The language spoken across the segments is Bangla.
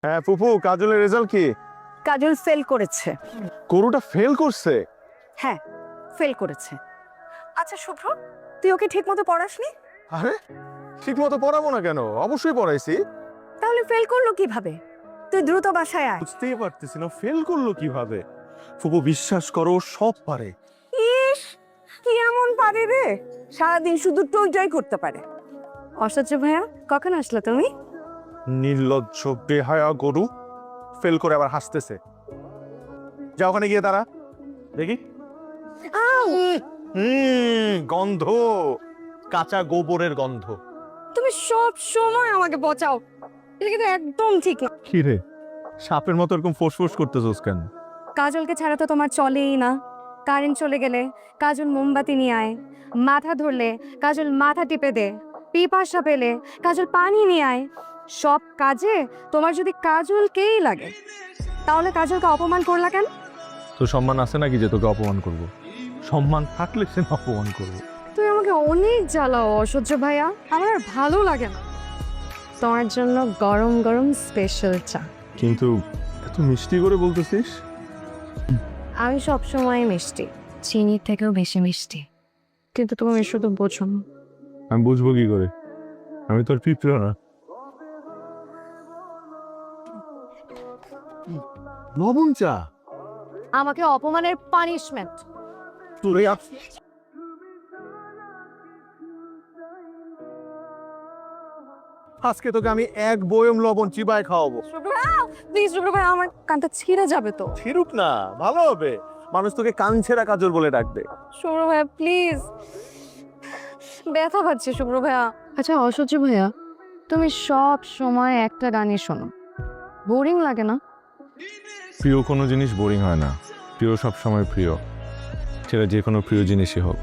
হ্যাঁ ফুফু, কাজলের রেজাল্ট কি? কাজল ফেল করেছে। গরুটা ফেল করছে? হ্যাঁ, ফেল করেছে। আচ্ছা শুভ্র, তুই ওকে ঠিক মতো পড়াসনি? আরে ঠিক মতো পড়াবো না কেন? অবশ্যই পড়াইছি। তাহলে ফেল করলো কিভাবে? তুই দ্রুত বাসায় আয়। বুঝতেই পারতেছি না ফেল করলো কিভাবে। ফুফু বিশ্বাস করো, সব পারে। ইস, কি এমন পারে রে? সারাদিন শুধু টইটই করতে পারে। অসহ্য ভাইয়া, কখন আসলে তুমি? নির্লজ্জ বেহায়া গরু, ফেল করে আবার হাসতেছে। যা ওখানে গিয়ে দাঁড়া দেখি। গন্ধ, কাঁচা গোবরের গন্ধ। তুমি সব সময় আমাকে বাঁচাও, এটা কিন্তু একদম ঠিক না। কি রে, সাপের মতো এরকম ফোঁস করতেছস কেন? কাজলকে ছাড়া তো তোমার চলেই না। কারেন্ট চলে গেলে কাজল মোমবাতি নিয়ে আয়, মাথা ধরলে কাজল মাথা টিপে দে, পিপাসা পেলে কাজল পানি নিয়ে আয়। সব কাজে তোমার যদি কাজলকেই লাগে, তাহলে কাজলকে অপমান করলা কেন? তোর সম্মান আছে নাকি যে তোকে অপমান করব? সম্মান থাকলে সে অপমান করব। তুই আমাকে অনেক জ্বালাও অসহ্য ভাইয়া, আমার আর ভালো লাগে না। তোমার জন্য গরম গরম স্পেশাল চা। কিন্তু এত মিষ্টি করে বলতেছিস? আমি সবসময় মিষ্টি, চিনির থেকেও বেশি মিষ্টি, কিন্তু তুমি শুধু বোঝো না। আমি বুঝবো কি করে? আমি তোর পিঁপড়া না। লবণ চা? আমাকে অপমানের পানিশমেন্ট। তোরে আজকে তোকে আমি এক বয়ম লবণ চিবায় খাওয়াবো। প্লিজ শুভ্র ভাই, আমার কানটা ছিঁড়ে যাবে তো। ছিড়ুক না, ভালো হবে। মানুষ তোকে কান ছেঁড়া কাজল বলে ডাকবে। শুভ্র ভাইয়া প্লিজ, ব্যথা পাচ্ছে শুভ্র ভাইয়া। আচ্ছা অসহ্য ভাইয়া, তুমি সব সময় একটা গানই শোনো, বোরিং লাগে না? প্রিয় কোনো জিনিস বোরিং হয় না। প্রিয় সব সময় প্রিয়, সেটা যে কোনো প্রিয় জিনিসই হোক।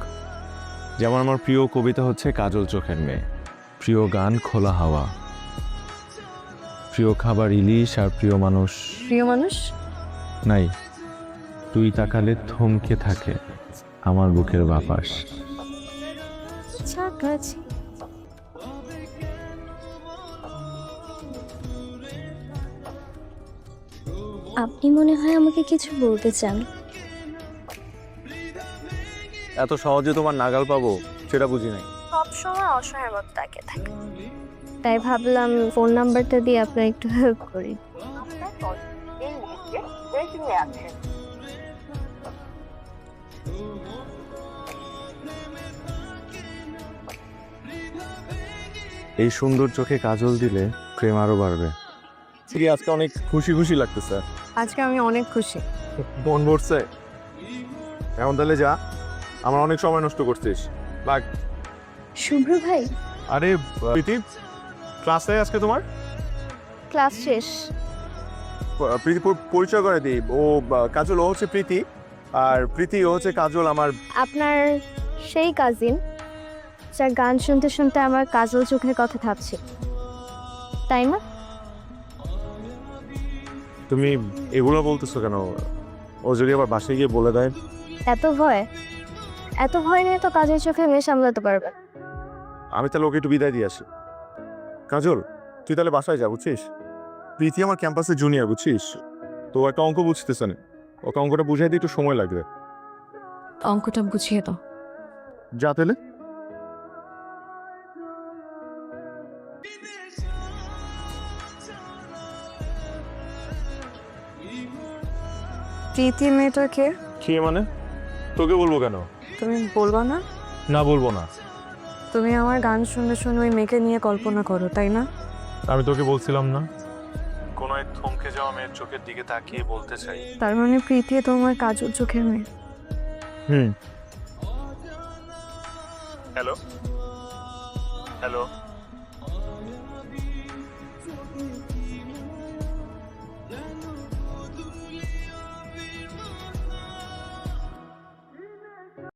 যেমন আমার প্রিয় কবিতা হচ্ছে কাজল চোখের মেয়ে, প্রিয় গান খোলা হাওয়া, প্রিয় খাবার ইলিশ, আর প্রিয় মানুষ প্রিয় মানুষ নাই। তুই তাকালে থমকে থাকে আমার বুকের বাপাস। আপনি মনে হয় আমাকে কিছু বলতে চান। এত সহজে তোমার নাগাল পাবো সেটা বুঝি নাই। সবসময় অসহায় মতো তাকিয়ে থাকে, তাই ভাবলাম ফোন নাম্বারটা দিয়ে আপনার একটু হেল্প করি। এই সুন্দর চোখে কাজল দিলে প্রেম আরো বাড়বে। ঠিক, আজকে অনেক খুশি খুশি লাগতেছে। আজকে আমি অনেক খুশি। মন ভরছে? এখন তাহলে যা, আমার অনেক সময় নষ্ট করছিস। লাগ। শুভ্র ভাই, আরে প্রীতি, ক্লাসে আজকে তোমার? ক্লাস শেষ। প্রীতি পরিচয় করে দিই, ও কাজল, ও হচ্ছে প্রীতি, আর প্রীতি ও হচ্ছে কাজল আমার। আপনার সেই কাজিন যার গান শুনতে শুনতে আমার কাজল চোখের কথা ভাবছে, তাই না? তুমি এগুলো বলতেছো কেন? ও যদি আবার বাসায় গিয়ে বলে দেয়? এত ভয়, এত ভয় নিয়ে তো কাজের চোখে মেয়ে সামলাতে পারবে। আমি তাহলে ওকে একটু বিদায় দিয়ে আসি। কাজল, তুই তাহলে বাসায় যা, বুঝছিস? প্রীতি আমার ক্যাম্পাসে জুনিয়র, বুঝছিস? তো একটা অঙ্ক বুঝতেছে না, ওকে অঙ্কটা বুঝাই দিই, একটু সময় লাগবে। অঙ্কটা বুঝিয়ে দাও। যা তাহলে। প্রীতি মেয়েটাকে কি মানে? তোকে বলবো কেন? তুমি বলবা না? না, বলবো না। তুমি আমার গান শুনে শুনে ওই মেয়েকে নিয়ে কল্পনা করো, তাই না? আমি তোকে বলছিলাম না, কোন এক থমকে যাওয়া মেয়ের চোখের দিকে তাকিয়ে বলতে চাই। তার মানে প্রীতি তোমার কাজল চোখের মেয়ে। হুম। Hello hello